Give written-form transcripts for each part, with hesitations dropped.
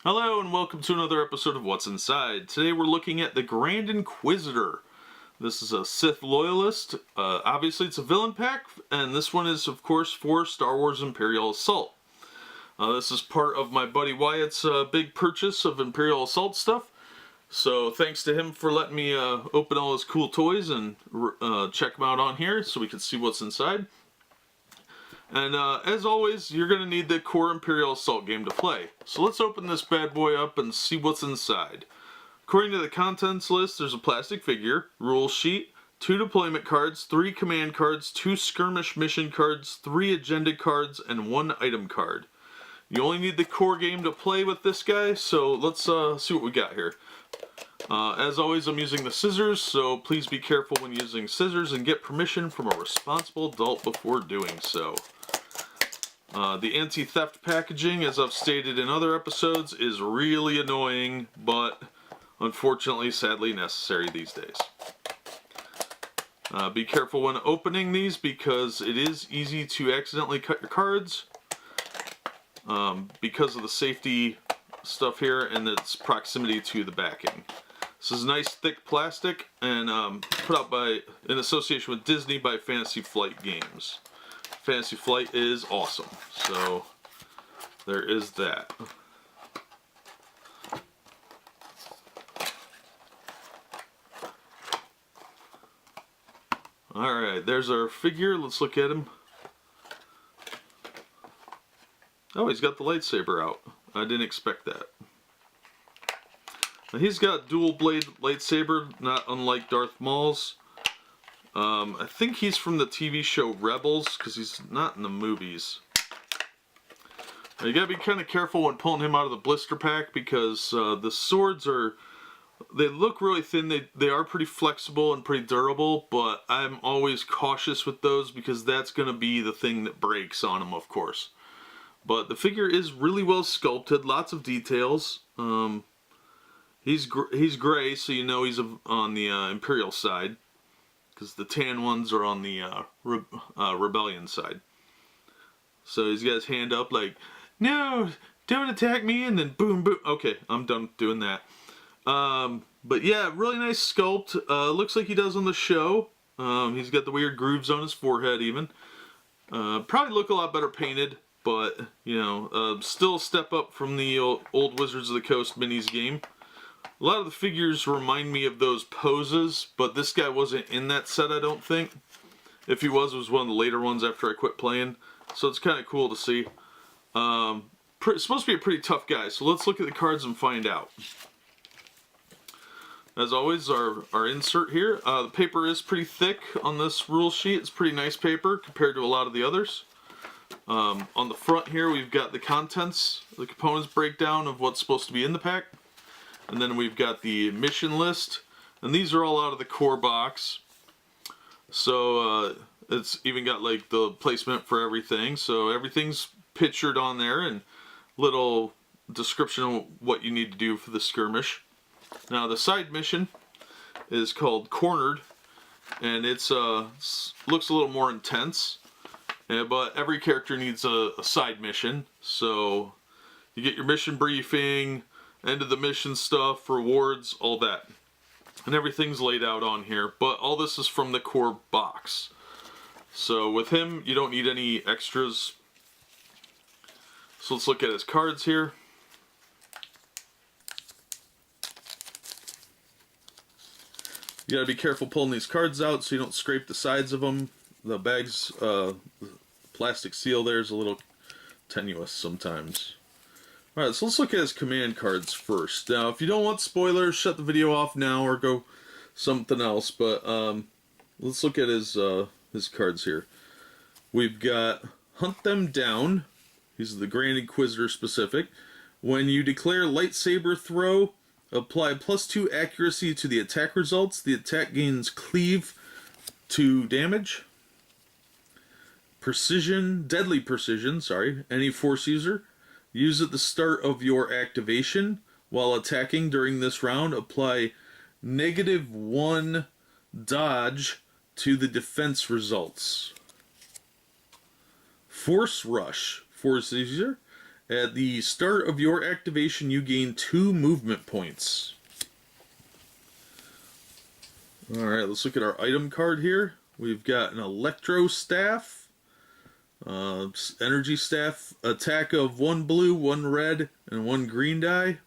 Hello and welcome to another episode of What's Inside. Today we're looking at the Grand Inquisitor. This is a Sith loyalist. Obviously it's a villain pack, and this one is of course for Star Wars Imperial Assault. This is part of my buddy Wyatt's big purchase of Imperial Assault stuff. So thanks to him for letting me open all his cool toys and check them out on here so we can see what's inside. And as always, you're going to need the core Imperial Assault game to play. So let's open this bad boy up and see what's inside. According to the contents list, there's a plastic figure, rule sheet, 2 deployment cards, 3 command cards, 2 skirmish mission cards, 3 agenda cards, and 1 item card. You only need the core game to play with this guy, so let's see what we got here. As always, I'm using the scissors, so please be careful when using scissors and get permission from a responsible adult before doing so. The anti-theft packaging, as I've stated in other episodes, is really annoying, but unfortunately, sadly necessary these days. Be careful when opening these because it is easy to accidentally cut your cards because of the safety stuff here and its proximity to the backing. This is nice thick plastic and put out in association with Disney by Fantasy Flight Games. Fantasy Flight is awesome, so there is that. Alright, there's our figure. Let's look at him. Oh, he's got the lightsaber out. I didn't expect that. Now, he's got dual blade lightsaber, not unlike Darth Maul's. I think he's from the TV show Rebels, because he's not in the movies. Now, you gotta be kind of careful when pulling him out of the blister pack, because the swords they look really thin, they are pretty flexible and pretty durable, but I'm always cautious with those, because that's gonna be the thing that breaks on them, of course. But the figure is really well sculpted, lots of details. He's gray, so you know he's on the Imperial side, because the tan ones are on the Rebellion side. So he's got his hand up like, no, don't attack me, and then boom, boom. Okay, I'm done doing that. But yeah, really nice sculpt. Looks like he does on the show. He's got the weird grooves on his forehead even. Probably look a lot better painted, but, you know, still a step up from the old Wizards of the Coast minis game. A lot of the figures remind me of those poses, but this guy wasn't in that set, I don't think. If he was, it was one of the later ones after I quit playing. So it's kind of cool to see. It's supposed to be a pretty tough guy, so let's look at the cards and find out. As always, our insert here. The paper is pretty thick on this rule sheet. It's pretty nice paper compared to a lot of the others. On the front here, we've got the contents, the components breakdown of what's supposed to be in the pack. And then we've got the mission list. And these are all out of the core box. So it's even got like the placement for everything. So everything's pictured on there and little description of what you need to do for the skirmish. Now the side mission is called Cornered. And it's looks a little more intense. But every character needs a side mission. So you get your mission briefing, end of the mission stuff, rewards, all that. And everything's laid out on here, but all this is from the core box. So with him, you don't need any extras. So let's look at his cards here. You gotta be careful pulling these cards out so you don't scrape the sides of them. The bag's plastic seal there is a little tenuous sometimes. Alright, so let's look at his command cards first. Now, if you don't want spoilers, shut the video off now or go something else. But let's look at his cards here. We've got Hunt Them Down. He's the Grand Inquisitor specific. When you declare lightsaber throw, apply +2 accuracy to the attack results. The attack gains cleave to damage. Precision, deadly precision, sorry, any force user. Use at the start of your activation. While attacking during this round, apply -1 dodge to the defense results. Force Rush. Force user. At the start of your activation, you gain 2 movement points. Alright, let's look at our item card here. We've got an Electro Staff, Energy Staff, attack of 1 blue, 1 red, and 1 green die.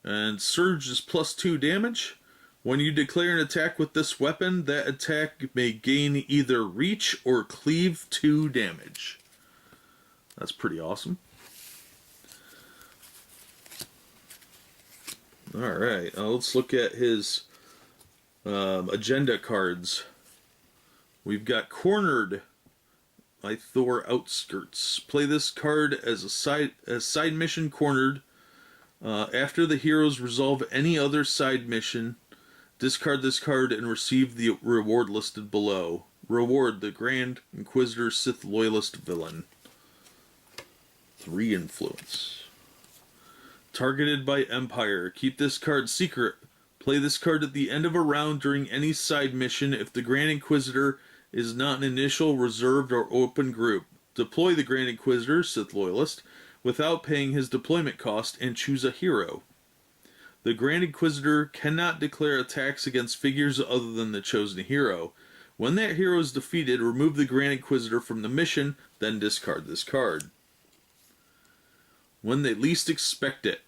And Surge is +2 damage. When you declare an attack with this weapon, that attack may gain either Reach or Cleave 2 damage. That's pretty awesome. Alright, let's look at his agenda cards. We've got Cornered by Thor Outskirts. Play this card as a side mission Cornered. After the heroes resolve any other side mission, discard this card and receive the reward listed below. Reward: the Grand Inquisitor Sith Loyalist Villain. 3 influence. Targeted by Empire. Keep this card secret. Play this card at the end of a round during any side mission if the Grand Inquisitor is not an initial, reserved, or open group. Deploy the Grand Inquisitor, Sith Loyalist, without paying his deployment cost and choose a hero. The Grand Inquisitor cannot declare attacks against figures other than the chosen hero. When that hero is defeated, remove the Grand Inquisitor from the mission, then discard this card. When they least expect it.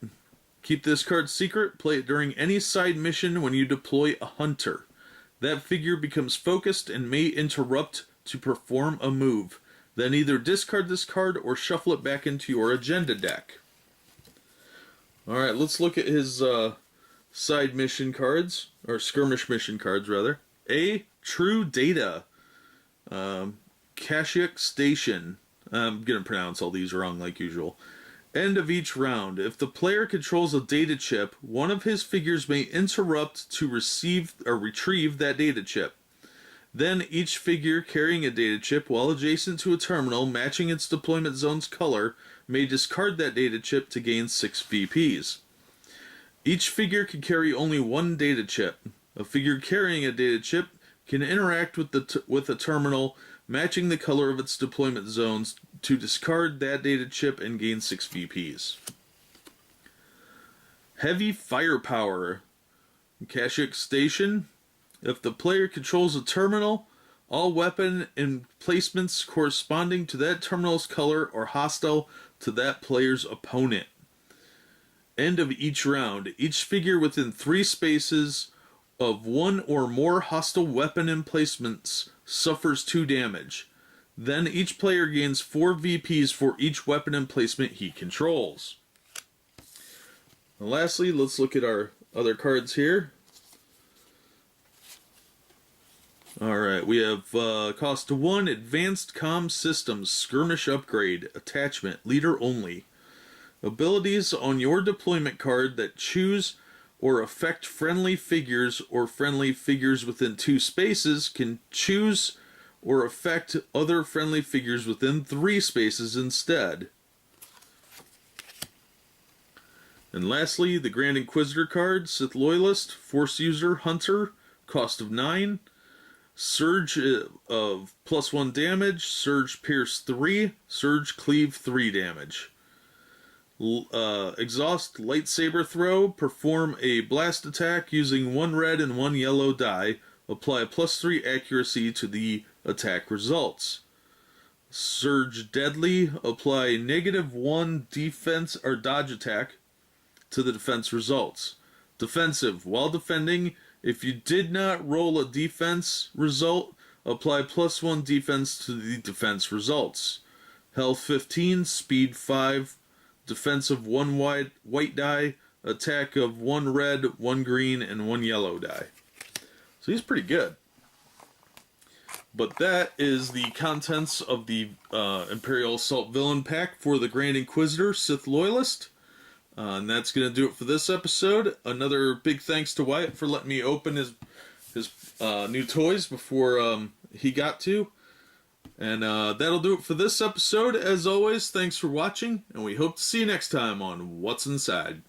Keep this card secret. Play it during any side mission when you deploy a hunter. That figure becomes focused and may interrupt to perform a move. Then either discard this card or shuffle it back into your agenda deck. Alright, let's look at his side mission cards, or skirmish mission cards rather. A. True Data. Kashyyyk Station. I'm going to pronounce all these wrong like usual. End of each round. If the player controls a data chip, one of his figures may interrupt to receive or retrieve that data chip. Then each figure carrying a data chip while adjacent to a terminal matching its deployment zone's color may discard that data chip to gain 6 VPs. Each figure can carry only 1 data chip. A figure carrying a data chip can interact with a terminal matching the color of its deployment zones to discard that data chip and gain 6 VPs. Heavy Firepower. Kashyyyk Station. If the player controls a terminal, all weapon emplacements corresponding to that terminal's color are hostile to that player's opponent. End of each round. Each figure within 3 spaces of 1 or more hostile weapon emplacements suffers 2 damage. Then each player gains 4 VPs for each weapon emplacement he controls. And lastly, let's look at our other cards here. Alright, we have cost 1, Advanced Comm Systems, Skirmish Upgrade, Attachment, Leader Only. Abilities on your deployment card that choose or affect friendly figures or friendly figures within 2 spaces can choose or affect other friendly figures within 3 spaces instead. And lastly, the Grand Inquisitor card, Sith Loyalist, Force User, Hunter, cost of 9. Surge of +1 damage, Surge Pierce 3, Surge Cleave 3 damage. Exhaust Lightsaber Throw, perform a blast attack using 1 red and 1 yellow die, apply a +3 accuracy to the attack results. Surge Deadly, apply -1 defense or dodge attack to the defense results. Defensive, while defending, if you did not roll a defense result, apply +1 defense to the defense results. Health 15, Speed 5, defensive 1 white die, attack of 1 red, 1 green, and 1 yellow die. So he's pretty good. But that is the contents of the Imperial Assault Villain Pack for the Grand Inquisitor Sith Loyalist. And that's going to do it for this episode. Another big thanks to Wyatt for letting me open his new toys before he got to. And that'll do it for this episode. As always, thanks for watching, and we hope to see you next time on What's Inside.